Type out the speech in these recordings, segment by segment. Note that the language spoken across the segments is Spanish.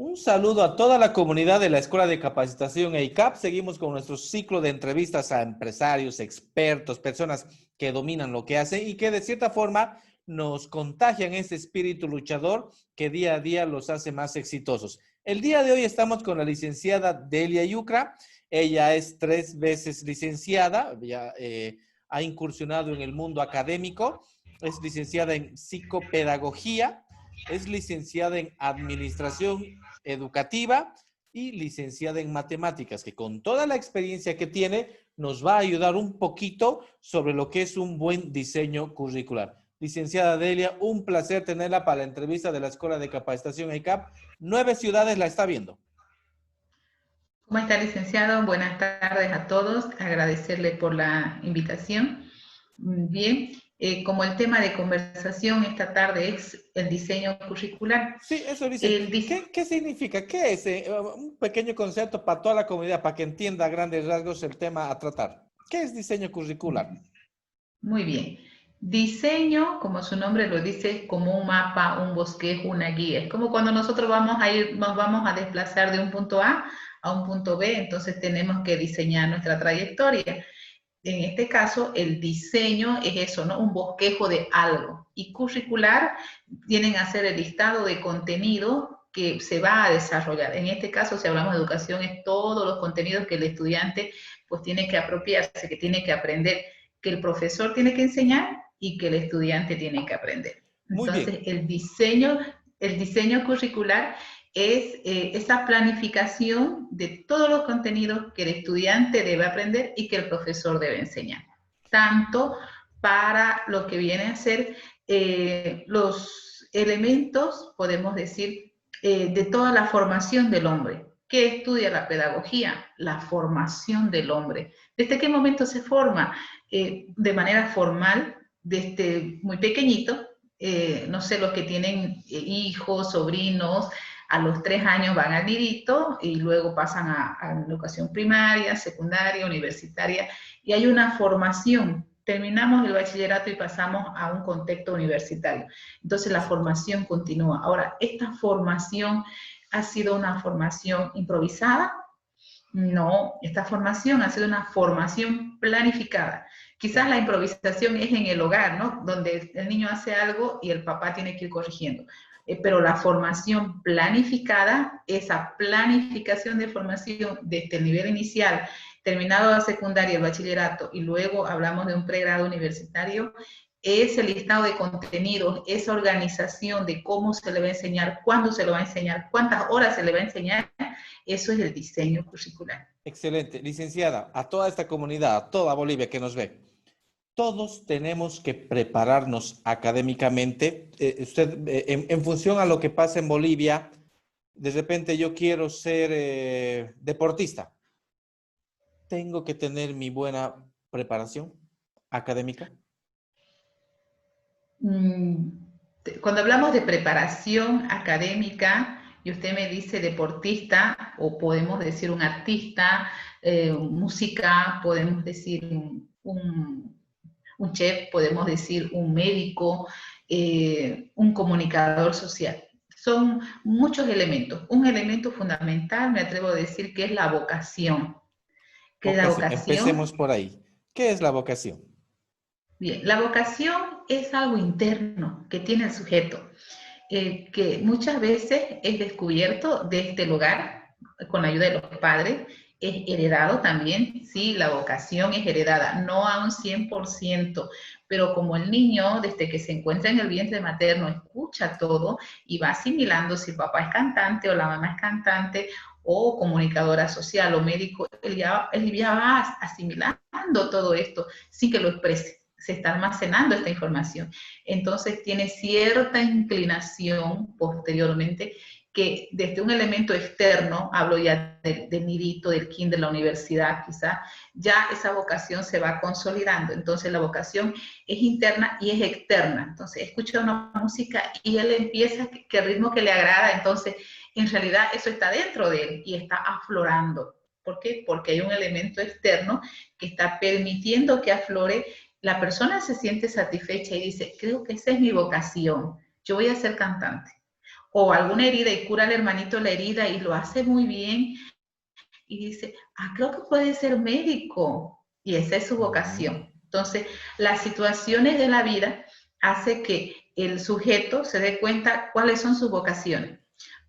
Un saludo a toda la comunidad de la Escuela de Capacitación EICAP. Seguimos con nuestro ciclo de entrevistas a empresarios, expertos, personas que dominan lo que hacen y que de cierta forma nos contagian ese espíritu luchador que día a día los hace más exitosos. El día de hoy estamos con la licenciada Delia Yucra. Ella es 3 veces licenciada, ya ha incursionado en el mundo académico, es licenciada en psicopedagogía, es licenciada en administración educativa y licenciada en matemáticas, que con toda la experiencia que tiene nos va a ayudar un poquito sobre lo que es un buen diseño curricular. Licenciada Delia, un placer tenerla para la entrevista de la Escuela de Capacitación EICAP. 9 ciudades la está viendo. ¿Cómo está, licenciado? Buenas tardes a todos. Agradecerle por la invitación. Bien, como el tema de conversación esta tarde es el diseño curricular. Sí, eso dice. ¿Qué significa? ¿Qué es? Un pequeño concepto para toda la comunidad, para que entienda a grandes rasgos el tema a tratar. ¿Qué es diseño curricular? Muy bien. Diseño, como su nombre lo dice, como un mapa, un bosquejo, una guía. Es como cuando nosotros nos vamos a desplazar de un punto A un punto B, entonces tenemos que diseñar nuestra trayectoria. En este caso, el diseño es eso, ¿no? Un bosquejo de algo. Y curricular tienen a ser el listado de contenido que se va a desarrollar. En este caso, si hablamos de educación, es todos los contenidos que el estudiante pues tiene que apropiarse, que tiene que aprender, que el profesor tiene que enseñar y que el estudiante tiene que aprender. Muy Entonces, bien. el diseño curricular es esa planificación de todos los contenidos que el estudiante debe aprender y que el profesor debe enseñar. Tanto para lo que viene a ser los elementos, podemos decir, de toda la formación del hombre. ¿Qué estudia la pedagogía? La formación del hombre. ¿Desde qué momento se forma? De manera formal, desde muy pequeñito, no sé, los que tienen hijos, sobrinos, a los 3 años van al nidito y luego pasan a educación primaria, secundaria, universitaria, y hay una formación. Terminamos el bachillerato y pasamos a un contexto universitario. Entonces la Exacto. formación continúa. Ahora, esta formación ha sido una formación improvisada. No, esta formación ha sido una formación planificada. Quizás Claro. la improvisación es en el hogar, ¿no? Donde el niño hace algo y el papá tiene que ir corrigiendo. Pero la formación planificada, esa planificación de formación desde el nivel inicial, terminado la secundaria, el bachillerato, y luego hablamos de un pregrado universitario, ese listado de contenidos, esa organización de cómo se le va a enseñar, cuándo se lo va a enseñar, cuántas horas se le va a enseñar, eso es el diseño curricular. Excelente. Licenciada, a toda esta comunidad, a toda Bolivia que nos ve, todos tenemos que prepararnos académicamente. Usted, en función a lo que pasa en Bolivia, de repente yo quiero ser deportista. ¿Tengo que tener mi buena preparación académica? Cuando hablamos de preparación académica, y usted me dice deportista, o podemos decir un artista, música, podemos decir un chef, podemos decir un médico, un comunicador social. Son muchos elementos. Un elemento fundamental, me atrevo a decir, que es la vocación. Que la Vocación. Empecemos vocación, por ahí. ¿Qué es la vocación? bien, la vocación es algo interno que tiene el sujeto, que muchas veces es descubierto de este lugar, con la ayuda de los padres, es heredado también, sí, la vocación es heredada, no a un 100%, pero como el niño, desde que se encuentra en el vientre materno, escucha todo y va asimilando si el papá es cantante o la mamá es cantante o comunicadora social o médico, él ya va asimilando todo esto sin que lo exprese, se está almacenando esta información. Entonces tiene cierta inclinación posteriormente que desde un elemento externo, hablo ya del nidito, del kinder, de la universidad quizá, ya esa vocación se va consolidando. Entonces la vocación es interna y es externa. Entonces escucha una música y él empieza que el ritmo que le agrada, entonces en realidad eso está dentro de él y está aflorando. ¿Por qué? Porque hay un elemento externo que está permitiendo que aflore. La persona se siente satisfecha y dice, creo que esa es mi vocación, yo voy a ser cantante, o alguna herida y cura al hermanito la herida y lo hace muy bien y dice, creo que puede ser médico y esa es su vocación. Entonces, las situaciones de la vida hace que el sujeto se dé cuenta cuáles son sus vocaciones.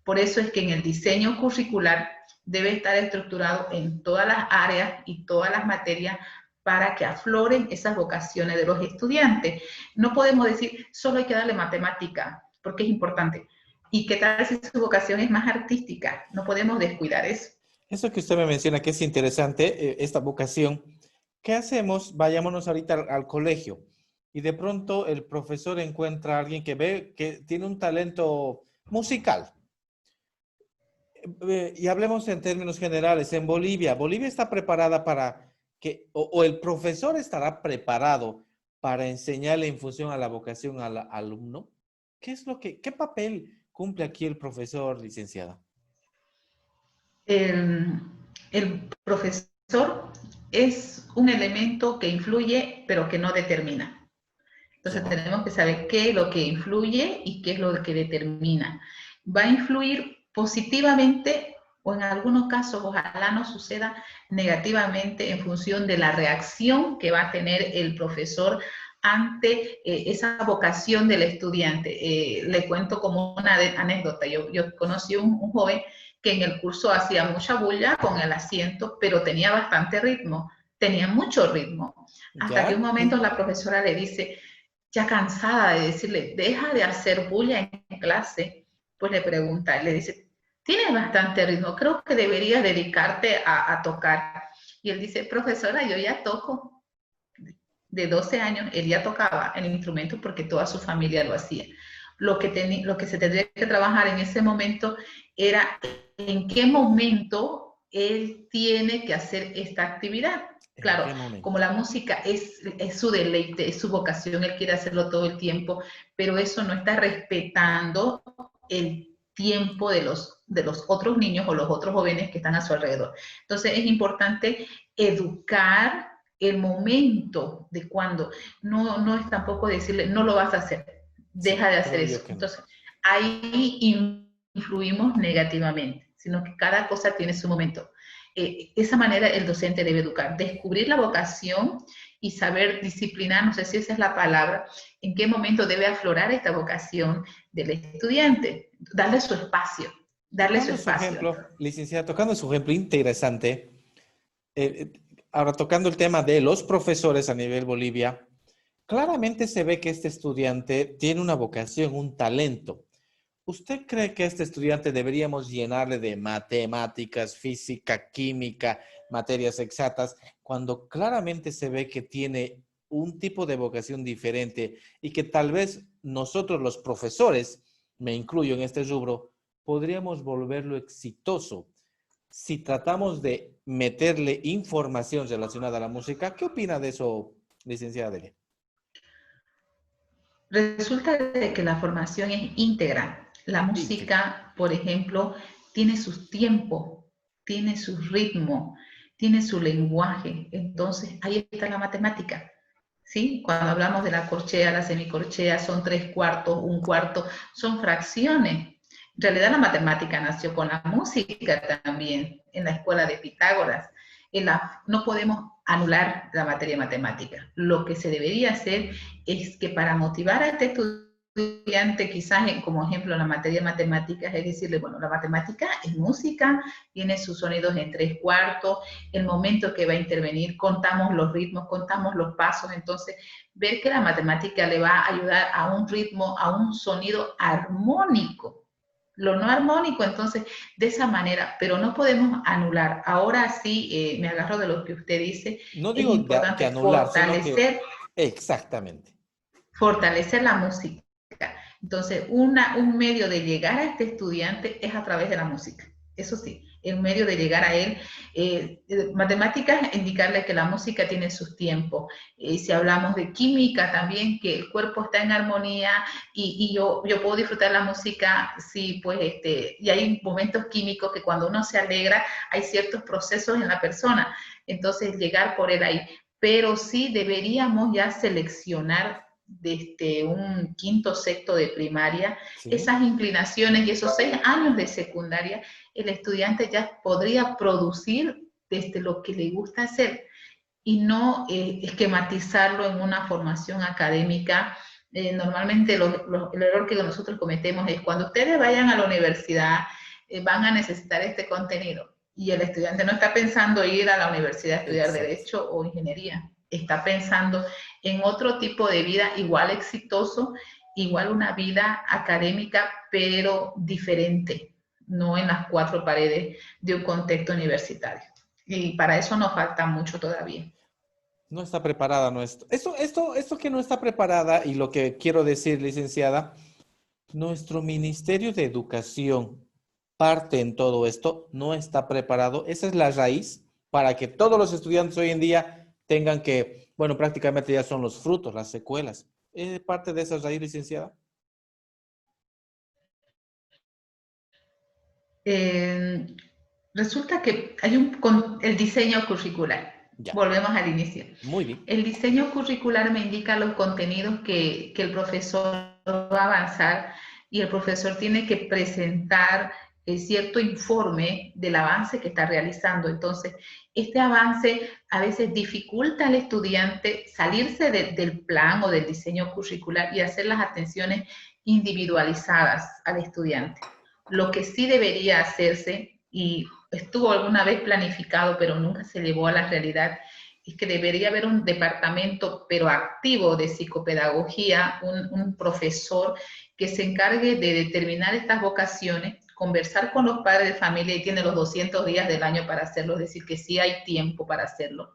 Por eso es que en el diseño curricular debe estar estructurado en todas las áreas y todas las materias para que afloren esas vocaciones de los estudiantes. No podemos decir, solo hay que darle matemática, porque es importante. ¿Y qué tal si su vocación es más artística? No podemos descuidar eso. Eso que usted me menciona que es interesante, esta vocación. ¿Qué hacemos? Vayámonos ahorita al colegio y de pronto el profesor encuentra a alguien que ve que tiene un talento musical. Y hablemos en términos generales. En Bolivia, ¿Bolivia está preparada para que, o el profesor estará preparado para enseñarle en función a la vocación al alumno? ¿Qué es qué papel cumple aquí el profesor, licenciada? El profesor es un elemento que influye, pero que no determina. Entonces Ya. tenemos que saber qué es lo que influye y qué es lo que determina. Va a influir positivamente o en algunos casos, ojalá no suceda negativamente en función de la reacción que va a tener el profesor ante esa vocación del estudiante. Le cuento como una anécdota. Yo conocí un joven que en el curso hacía mucha bulla con el asiento, pero tenía bastante ritmo, tenía mucho ritmo. Hasta que un ¿Ya? momento la profesora le dice, ya cansada de decirle, deja de hacer bulla en clase, pues le pregunta, le dice, tienes bastante ritmo, creo que deberías dedicarte a tocar. Y él dice, profesora, yo ya toco. De 12 años, él ya tocaba el instrumento porque toda su familia lo hacía. Lo que se tendría que trabajar en ese momento era en qué momento él tiene que hacer esta actividad. ¿En Claro, qué como momento? la música es su deleite, es su vocación, él quiere hacerlo todo el tiempo, pero eso no está respetando el tiempo de los otros niños o los otros jóvenes que están a su alrededor. Entonces es importante educar el momento de cuando. No es tampoco decirle, no lo vas a hacer, Sí, deja de hacer creo eso. yo que no. Entonces, ahí influimos negativamente, sino que cada cosa tiene su momento. Esa manera el docente debe educar, descubrir la vocación y saber disciplinar, no sé si esa es la palabra, en qué momento debe aflorar esta vocación del estudiante, darle su espacio, darle su Tocando su espacio. ejemplo, licenciada, tocando su ejemplo interesante, eh, ahora tocando el tema de los profesores a nivel Bolivia, claramente se ve que este estudiante tiene una vocación, un talento. ¿Usted cree que a este estudiante deberíamos llenarle de matemáticas, física, química, materias exactas, cuando claramente se ve que tiene un tipo de vocación diferente y que tal vez nosotros los profesores, me incluyo en este rubro, podríamos volverlo exitoso si tratamos de meterle información relacionada a la música? ¿Qué opina de eso, licenciada Delia? Resulta de que la formación es íntegra. La Íntegra. música, por ejemplo, tiene sus tiempos, tiene su ritmo, tiene su lenguaje. Entonces, ahí está la matemática. ¿Sí? Cuando hablamos de la corchea, la semicorchea, son 3/4, 1/4, son fracciones. En realidad la matemática nació con la música también, en la escuela de Pitágoras. No podemos anular la materia matemática. Lo que se debería hacer es que para motivar a este estudiante, quizás como ejemplo la materia matemáticas, es decirle, bueno, la matemática es música, tiene sus sonidos en 3/4, el momento que va a intervenir, contamos los ritmos, contamos los pasos, entonces ver que la matemática le va a ayudar a un ritmo, a un sonido armónico. Lo no armónico, entonces, de esa manera, pero no podemos anular. Ahora sí, me agarro de lo que usted dice, No es digo que importante anular, sino que fortalecer exactamente. fortalecer la música. Entonces, un medio de llegar a este estudiante es a través de la música. Eso sí, el medio de llegar a él. Matemáticas, indicarle que la música tiene sus tiempos. Si hablamos de química también, que el cuerpo está en armonía y yo puedo disfrutar la música, sí, pues, y hay momentos químicos que cuando uno se alegra, hay ciertos procesos en la persona. Entonces, llegar por él ahí. Pero sí deberíamos ya seleccionar desde un quinto, sexto de primaria, Sí. esas inclinaciones y esos 6 años de secundaria, el estudiante ya podría producir desde lo que le gusta hacer y no esquematizarlo en una formación académica. Normalmente el error que nosotros cometemos es cuando ustedes vayan a la universidad, van a necesitar este contenido y el estudiante no está pensando ir a la universidad a estudiar Exacto. Derecho o Ingeniería, está pensando en otro tipo de vida igual exitoso, igual una vida académica, pero diferente, no en las 4 paredes de un contexto universitario. Y para eso nos falta mucho todavía. No está preparada nuestro. Esto que no está preparada y lo que quiero decir, licenciada, nuestro Ministerio de Educación parte en todo esto, no está preparado. Esa es la raíz para que todos los estudiantes hoy en día tengan que, bueno, prácticamente ya son los frutos, las secuelas. ¿Es parte de esa raíz, licenciada? Eh, Resulta que hay el diseño curricular. Ya, Volvemos al inicio. muy bien. El diseño curricular me indica los contenidos que el profesor va a avanzar y el profesor tiene que presentar cierto informe del avance que está realizando. Entonces, este avance a veces dificulta al estudiante salirse del plan o del diseño curricular y hacer las atenciones individualizadas al estudiante. Lo que sí debería hacerse, y estuvo alguna vez planificado, pero nunca se llevó a la realidad, es que debería haber un departamento, pero activo, de psicopedagogía, un profesor que se encargue de determinar estas vocaciones, conversar con los padres de familia y tiene los 200 días del año para hacerlo, es decir, que sí hay tiempo para hacerlo,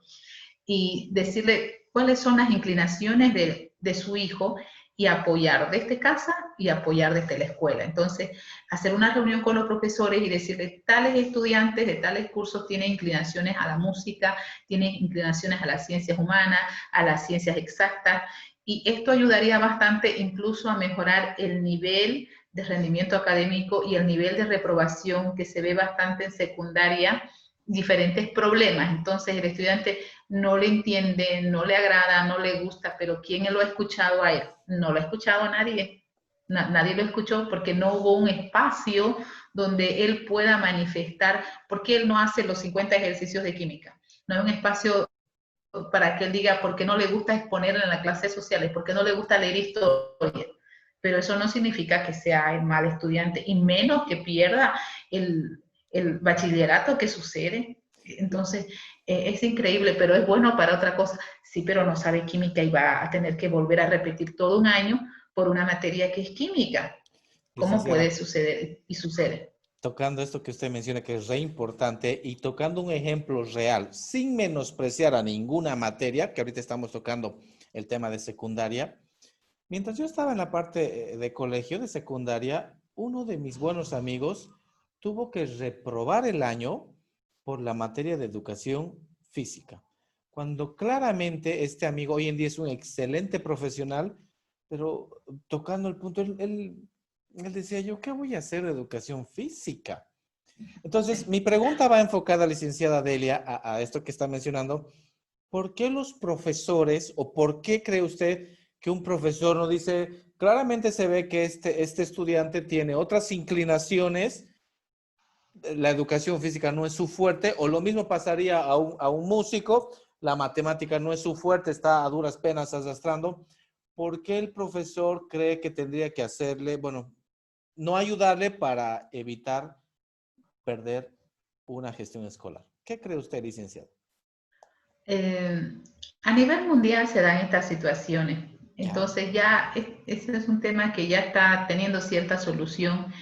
y decirle cuáles son las inclinaciones de su hijo y apoyar desde casa y apoyar desde la escuela. Entonces, hacer una reunión con los profesores y decirles, tales estudiantes de tales cursos tienen inclinaciones a la música, tienen inclinaciones a las ciencias humanas, a las ciencias exactas, y esto ayudaría bastante incluso a mejorar el nivel de rendimiento académico y el nivel de reprobación que se ve bastante en secundaria, diferentes problemas. Entonces, el estudiante no le entiende, no le agrada, no le gusta, pero ¿quién lo ha escuchado a él? No lo ha escuchado a nadie. Nadie lo escuchó porque no hubo un espacio donde él pueda manifestar por qué él no hace los 50 ejercicios de química. No hay un espacio para que él diga por qué no le gusta exponer en las clases sociales, por qué no le gusta leer historia. Pero eso no significa que sea el mal estudiante, y menos que pierda el bachillerato que sucede. Entonces, es increíble, pero es bueno para otra cosa. Sí, pero no sabe química y va a tener que volver a repetir todo un año por una materia que es química. ¿Cómo puede Licenciada, suceder? Y sucede. tocando esto que usted menciona que es re importante y tocando un ejemplo real, sin menospreciar a ninguna materia, que ahorita estamos tocando el tema de secundaria. Mientras yo estaba en la parte de colegio, de secundaria, uno de mis buenos amigos tuvo que reprobar el año por la materia de educación física, cuando claramente este amigo hoy en día es un excelente profesional, pero tocando el punto, él decía, ¿yo qué voy a hacer de educación física? Entonces, mi pregunta va enfocada, licenciada Delia, a esto que está mencionando. ¿Por qué los profesores o por qué cree usted que un profesor no dice, claramente se ve que este estudiante tiene otras inclinaciones, la educación física no es su fuerte, o lo mismo pasaría a un músico, la matemática no es su fuerte, está a duras penas arrastrando? ¿Por qué el profesor cree que tendría que hacerle, bueno, no ayudarle para evitar perder una gestión escolar? ¿Qué cree usted, licenciado? Eh, a nivel mundial se dan estas situaciones. Ya, Entonces ya ese es un tema que ya está teniendo cierta solución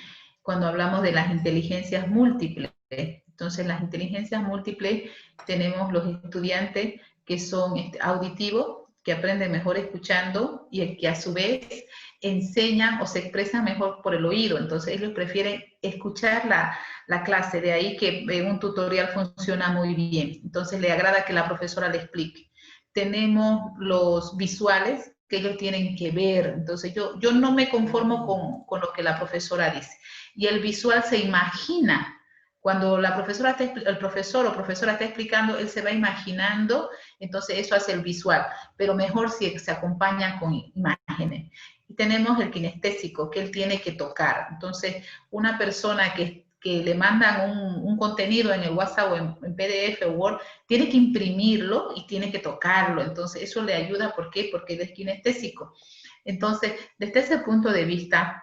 cuando hablamos de las inteligencias múltiples. Entonces las inteligencias múltiples tenemos los estudiantes que son auditivos, que aprenden mejor escuchando y que a su vez enseñan o se expresan mejor por el oído. Entonces ellos prefieren escuchar la clase, de ahí que un tutorial funciona muy bien. Entonces le agrada que la profesora le explique. Tenemos los visuales que ellos tienen que ver. Entonces yo no me conformo con lo que la profesora dice. Y el visual se imagina Cuando el profesor o profesora está explicando, él se va imaginando, entonces eso hace el visual, pero mejor si se acompaña con imágenes. Y tenemos el kinestésico, que él tiene que tocar. Entonces, una persona que le mandan un contenido en el WhatsApp o en PDF o Word, tiene que imprimirlo y tiene que tocarlo. Entonces, eso le ayuda, ¿por qué? Porque él es kinestésico. Entonces, desde ese punto de vista,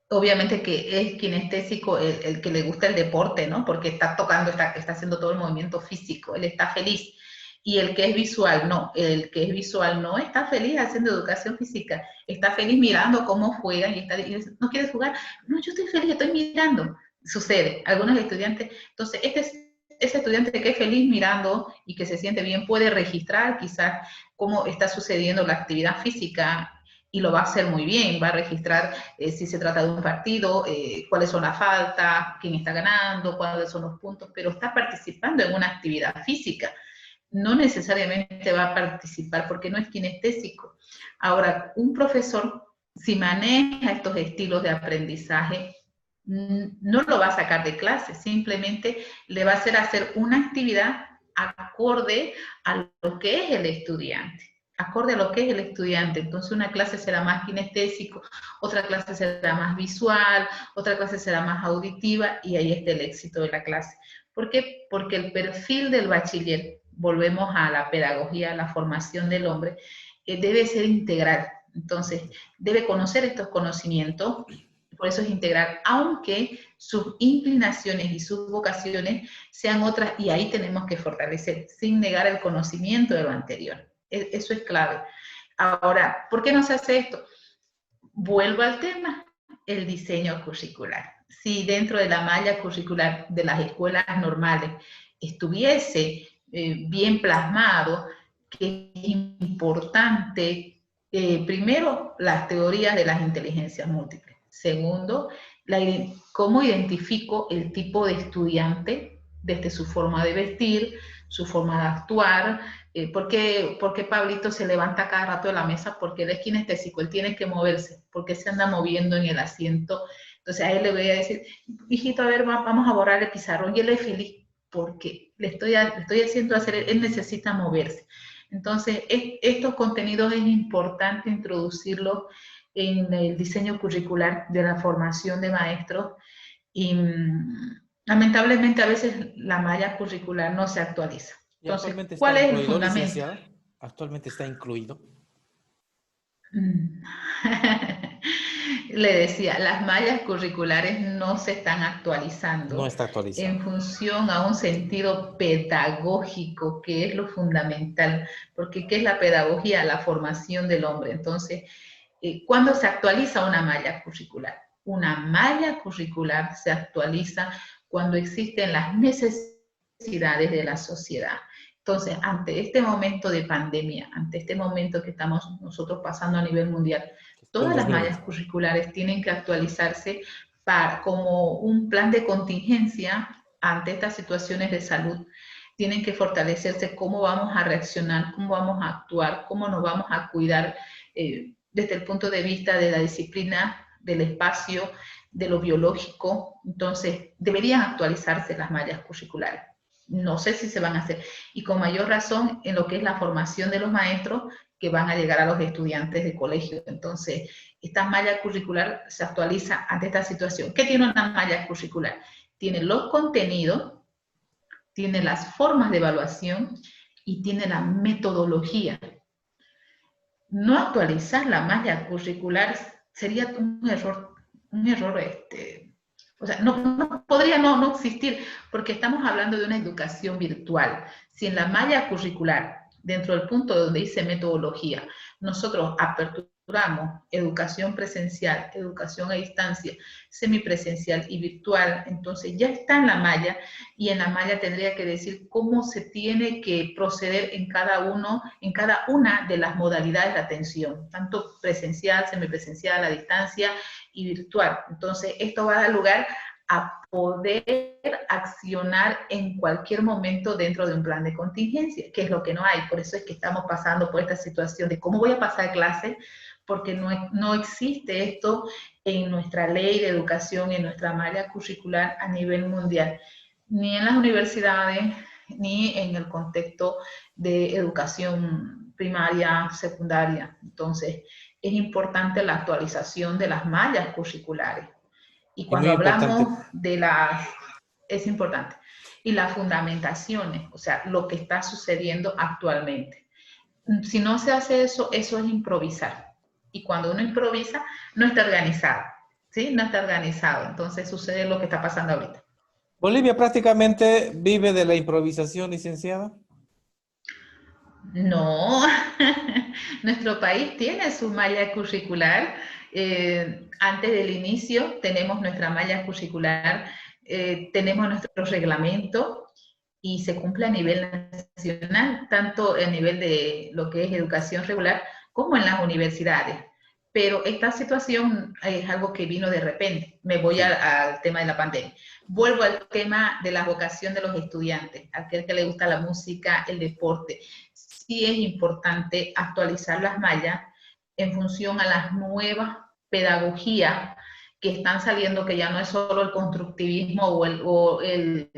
obviamente que es kinestésico el que le gusta el deporte, ¿no? Porque está tocando, está haciendo todo el movimiento físico, él está feliz. Y el que es visual, no. El que es visual no está feliz haciendo educación física, está feliz mirando cómo juegan y dice, ¿no quieres jugar? No, yo estoy feliz, estoy mirando. Sucede, algunos estudiantes, entonces ese estudiante que es feliz mirando y que se siente bien puede registrar quizás cómo está sucediendo la actividad física y lo va a hacer muy bien, va a registrar si se trata de un partido, cuáles son las faltas, quién está ganando, cuáles son los puntos, pero está participando en una actividad física. No necesariamente va a participar porque no es kinestésico. Ahora, un profesor, si maneja estos estilos de aprendizaje, no lo va a sacar de clase, simplemente le va a hacer una actividad acorde a lo que es el estudiante. Acorde a lo que es el estudiante. Entonces una clase será más kinestésico, otra clase será más visual, otra clase será más auditiva y ahí está el éxito de la clase. ¿Por qué? Porque el perfil del bachiller, volvemos a la pedagogía, a la formación del hombre, debe ser integral. Entonces debe conocer estos conocimientos, por eso es integral, aunque sus inclinaciones y sus vocaciones sean otras, y ahí tenemos que fortalecer, sin negar el conocimiento de lo anterior. Eso es clave. Ahora, ¿por qué no se hace esto? Vuelvo al tema, el diseño curricular. Si dentro de la malla curricular de las escuelas normales estuviese bien plasmado, que es importante, primero, las teorías de las inteligencias múltiples. Segundo, cómo identifico el tipo de estudiante desde su forma de vestir, su forma de actuar. ¿Por qué Pablito se levanta cada rato de la mesa? Porque él es kinestésico, él tiene que moverse, porque se anda moviendo en el asiento. Entonces a él le voy a decir, hijito, a ver, vamos a borrar el pizarrón, y él es feliz porque le estoy haciendo hacer, él necesita moverse. Entonces, estos contenidos es importante introducirlos en el diseño curricular de la formación de maestros y lamentablemente a veces la malla curricular no se actualiza. ¿Y Entonces, actualmente está ¿cuál es el incluido, fundamento? licenciada? ¿Actualmente está incluido? Le decía, las mallas curriculares no se están No actualizando está en actualizado. función a un sentido pedagógico, que es lo fundamental, porque ¿qué es la pedagogía? La formación del hombre. Entonces, ¿cuándo se actualiza una malla curricular? Una malla curricular se actualiza cuando existen las necesidades de la sociedad. Entonces, ante este momento de pandemia, ante este momento que estamos nosotros pasando a nivel mundial, El todas las mallas 2020. curriculares tienen que actualizarse como un plan de contingencia ante estas situaciones de salud. Tienen que fortalecerse cómo vamos a reaccionar, cómo vamos a actuar, cómo nos vamos a cuidar desde el punto de vista de la disciplina, del espacio, de lo biológico. Entonces, deberían actualizarse las mallas curriculares. No sé si se van a hacer. Y con mayor razón en lo que es la formación de los maestros que van a llegar a los estudiantes de colegio. Entonces, esta malla curricular se actualiza ante esta situación. ¿Qué tiene una malla curricular? Tiene los contenidos, tiene las formas de evaluación y tiene la metodología. No actualizar la malla curricular sería un error o sea, podría no existir, porque estamos hablando de una educación virtual. Si en la malla curricular, dentro del punto donde dice metodología, nosotros aperturamos educación presencial, educación a distancia, semipresencial y virtual, entonces ya está en la malla, y en la malla tendría que decir cómo se tiene que proceder en cada una de las modalidades de atención, tanto presencial, semipresencial, a distancia y virtual. Entonces, esto va a dar lugar a poder accionar en cualquier momento dentro de un plan de contingencia, que es lo que no hay. Por eso es que estamos pasando por esta situación de cómo voy a pasar clase, porque no existe esto en nuestra ley de educación, en nuestra malla curricular a nivel mundial, ni en las universidades, ni en el contexto de educación primaria, secundaria. Entonces, es importante la actualización de las mallas curriculares. Y Y muy cuando importante. hablamos de las, es importante, y las fundamentaciones, o sea, lo que está sucediendo actualmente. Si no se hace eso, eso es improvisar. Y cuando uno improvisa, no está organizado, ¿sí? No está organizado. Entonces sucede lo que está pasando ahorita. Bolivia prácticamente vive de la improvisación, licenciada. No, nuestro país tiene su malla curricular. Antes del inicio tenemos nuestra malla curricular, tenemos nuestro reglamento y se cumple a nivel nacional, tanto a nivel de lo que es educación regular como en las universidades. Pero esta situación es algo que vino de repente. Me voy Sí. al tema de la pandemia. Vuelvo al tema de la vocación de los estudiantes, aquel que le gusta la música, el deporte. Sí es importante actualizar las mallas en función a las nuevas pedagogías que están saliendo, que ya no es solo el constructivismo o el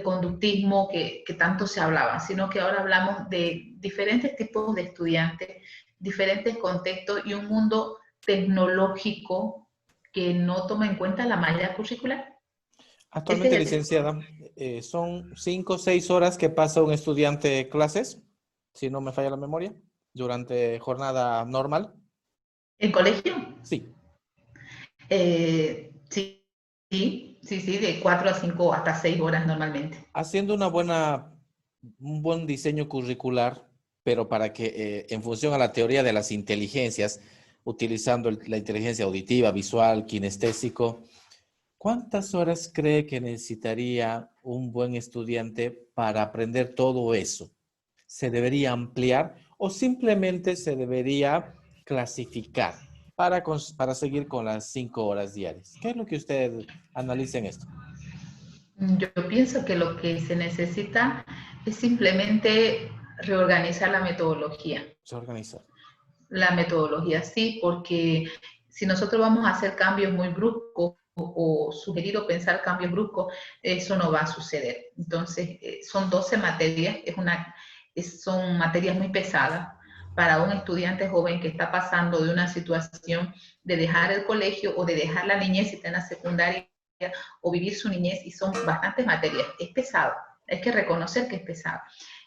conductismo que tanto se hablaba, sino que ahora hablamos de diferentes tipos de estudiantes, diferentes contextos y un mundo tecnológico que no toma en cuenta la malla curricular. Ese Actualmente, es el, licenciada, son 5 o 6 horas que pasa un estudiante clases, si no me falla la memoria, durante jornada normal. ¿en colegio? Sí. Sí, sí, de 4 a 5 hasta 6 horas normalmente. Haciendo un buen diseño curricular, pero para que en función a la teoría de las inteligencias, utilizando la inteligencia auditiva, visual, kinestésico, ¿cuántas horas cree que necesitaría un buen estudiante para aprender todo eso? ¿Se debería ampliar o simplemente se debería clasificar para seguir con las 5 horas diarias? ¿Qué es lo que usted analiza en esto? Yo pienso que lo que se necesita es simplemente reorganizar la metodología. Se organiza. La metodología sí, porque si nosotros vamos a hacer cambios muy bruscos o sugerir o pensar cambios bruscos, eso no va a suceder. Entonces, son 12 materias, son materias muy pesadas para un estudiante joven que está pasando de una situación de dejar el colegio o de dejar la niñez si está en la secundaria o vivir su niñez, y son bastantes materias. Es pesado, hay que reconocer que es pesado.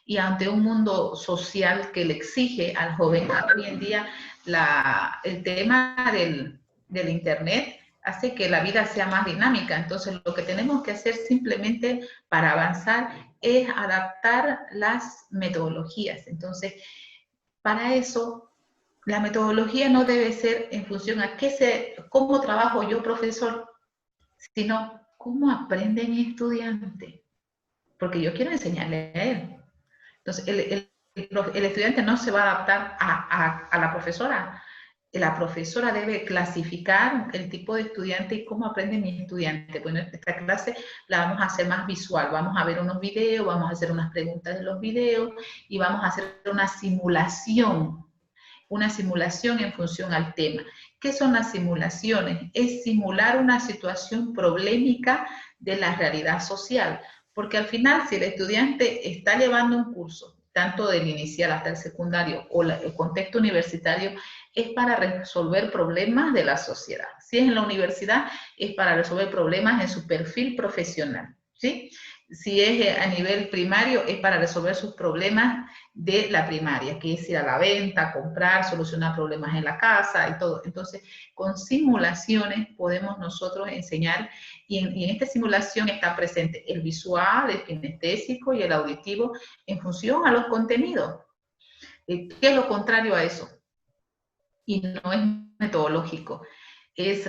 Y ante un mundo social que le exige al joven, hoy en día el tema del Internet hace que la vida sea más dinámica. Entonces, lo que tenemos que hacer simplemente para avanzar es adaptar las metodologías. Entonces, para eso, la metodología no debe ser en función a cómo trabajo yo, profesor, sino cómo aprende mi estudiante. Porque yo quiero enseñarle a él. Entonces, el estudiante no se va a adaptar a la profesora. La profesora debe clasificar el tipo de estudiante y cómo aprende mi estudiante. Bueno, esta clase la vamos a hacer más visual. Vamos a ver unos videos, vamos a hacer unas preguntas de los videos y vamos a hacer una simulación en función al tema. ¿Qué son las simulaciones? Es simular una situación problemática de la realidad social. Porque al final, si el estudiante está llevando un curso, tanto del inicial hasta el secundario o el contexto universitario, es para resolver problemas de la sociedad. Si es en la universidad, es para resolver problemas en su perfil profesional, ¿sí? Si es a nivel primario, es para resolver sus problemas de la primaria, que es ir a la venta, comprar, solucionar problemas en la casa y todo. Entonces, con simulaciones podemos nosotros enseñar, y en esta simulación está presente el visual, el kinestésico y el auditivo en función a los contenidos. ¿Qué es lo contrario a eso? Y no es metodológico, es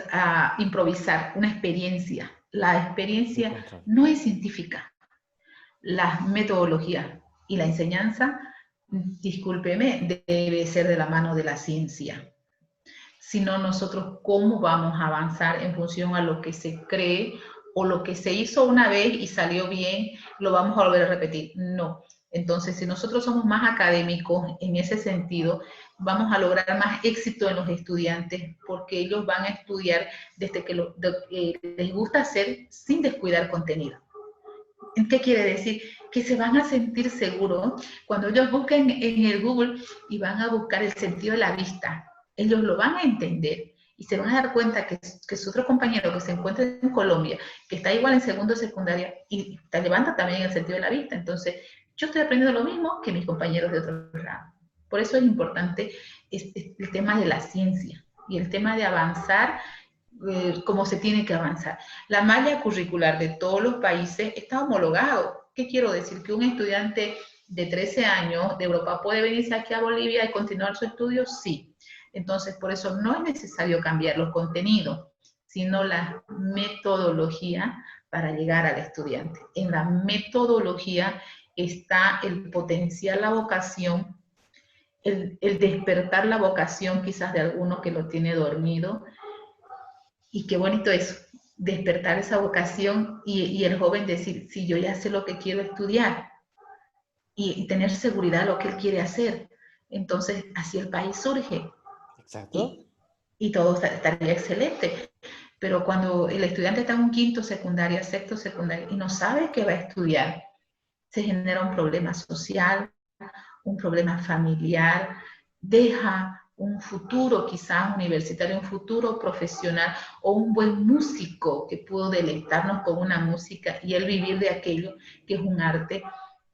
improvisar una experiencia. La experiencia no es científica. La metodología y la enseñanza, discúlpeme, debe ser de la mano de la ciencia. Si no, nosotros, ¿cómo vamos a avanzar en función a lo que se cree o lo que se hizo una vez y salió bien, lo vamos a volver a repetir? No. Entonces, si nosotros somos más académicos en ese sentido, vamos a lograr más éxito en los estudiantes porque ellos van a estudiar desde que les gusta hacer sin descuidar contenido. ¿Qué quiere decir? Que se van a sentir seguros cuando ellos busquen en el Google y van a buscar el sentido de la vista. Ellos lo van a entender y se van a dar cuenta que su otro compañero que se encuentra en Colombia, que está igual en segundo de secundaria y te levanta también el sentido de la vista. Entonces, yo estoy aprendiendo lo mismo que mis compañeros de otro lado. Por eso es importante el tema de la ciencia y el tema de avanzar como se tiene que avanzar. La malla curricular de todos los países está homologado. ¿Qué quiero decir? Que un estudiante de 13 años de Europa puede venirse aquí a Bolivia y continuar su estudio, sí. Entonces, por eso no es necesario cambiar los contenidos, sino la metodología para llegar al estudiante. En la metodología está el potenciar la vocación, el despertar la vocación quizás de alguno que lo tiene dormido. Y qué bonito eso, despertar esa vocación y el joven decir, sí, yo ya sé lo que quiero estudiar y tener seguridad de lo que él quiere hacer. Entonces, así el país surge. Exacto. Y todo estaría excelente. Pero cuando el estudiante está en un quinto secundaria, sexto secundaria y no sabe qué va a estudiar, se genera un problema social, un problema familiar, deja un futuro quizás universitario, un futuro profesional o un buen músico que pudo deleitarnos con una música y él vivir de aquello que es un arte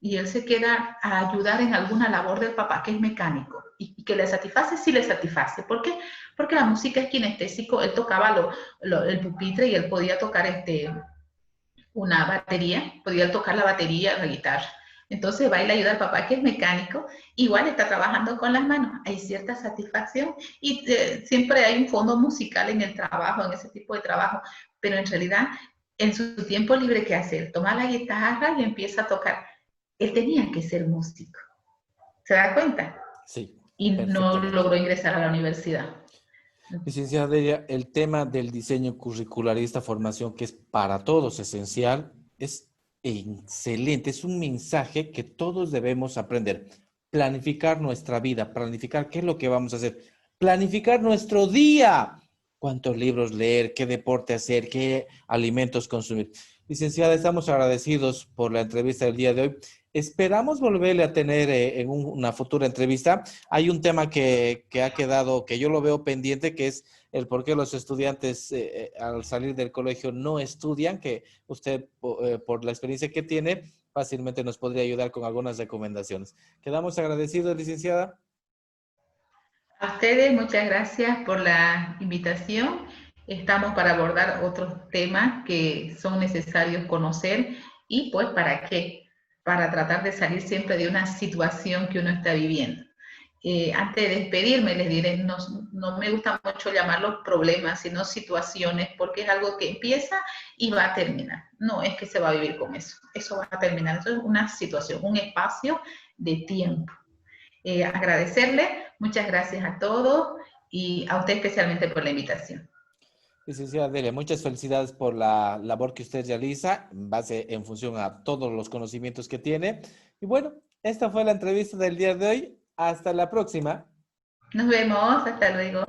y él se queda a ayudar en alguna labor del papá que es mecánico y que le satisface, sí le satisface. ¿Por qué? Porque la música es kinestésico, él tocaba el pupitre y él podía tocar una batería, podía tocar la batería, la guitarra. Entonces va y le ayuda al papá que es mecánico, igual está trabajando con las manos, hay cierta satisfacción y siempre hay un fondo musical en el trabajo, en ese tipo de trabajo, pero en realidad en su tiempo libre, ¿qué hace? Él toma la guitarra y empieza a tocar. Él tenía que ser músico, ¿se da cuenta? Sí, Y no perfectamente. logró ingresar a la universidad. Licenciada Delia, el tema del diseño curricular y esta formación que es para todos esencial es excelente. Es un mensaje que todos debemos aprender. Planificar nuestra vida, planificar qué es lo que vamos a hacer, planificar nuestro día, cuántos libros leer, qué deporte hacer, qué alimentos consumir. Licenciada, estamos agradecidos por la entrevista del día de hoy. Esperamos volverle a tener en una futura entrevista. Hay un tema que ha quedado, que yo lo veo pendiente, que es el por qué los estudiantes al salir del colegio no estudian, que usted, por la experiencia que tiene, fácilmente nos podría ayudar con algunas recomendaciones. Quedamos agradecidos, licenciada. A ustedes, muchas gracias por la invitación. Estamos para abordar otros temas que son necesarios conocer y pues ¿para qué? Para tratar de salir siempre de una situación que uno está viviendo. Antes de despedirme, les diré, no me gusta mucho llamarlos problemas, sino situaciones, porque es algo que empieza y va a terminar. No es que se va a vivir con eso, eso va a terminar. Eso es una situación, un espacio de tiempo. Agradecerle, muchas gracias a todos y a usted especialmente por la invitación. Licenciada Delia, muchas felicidades por la labor que usted realiza en base, en función a todos los conocimientos que tiene. Y bueno, esta fue la entrevista del día de hoy. Hasta la próxima. Nos vemos, hasta luego.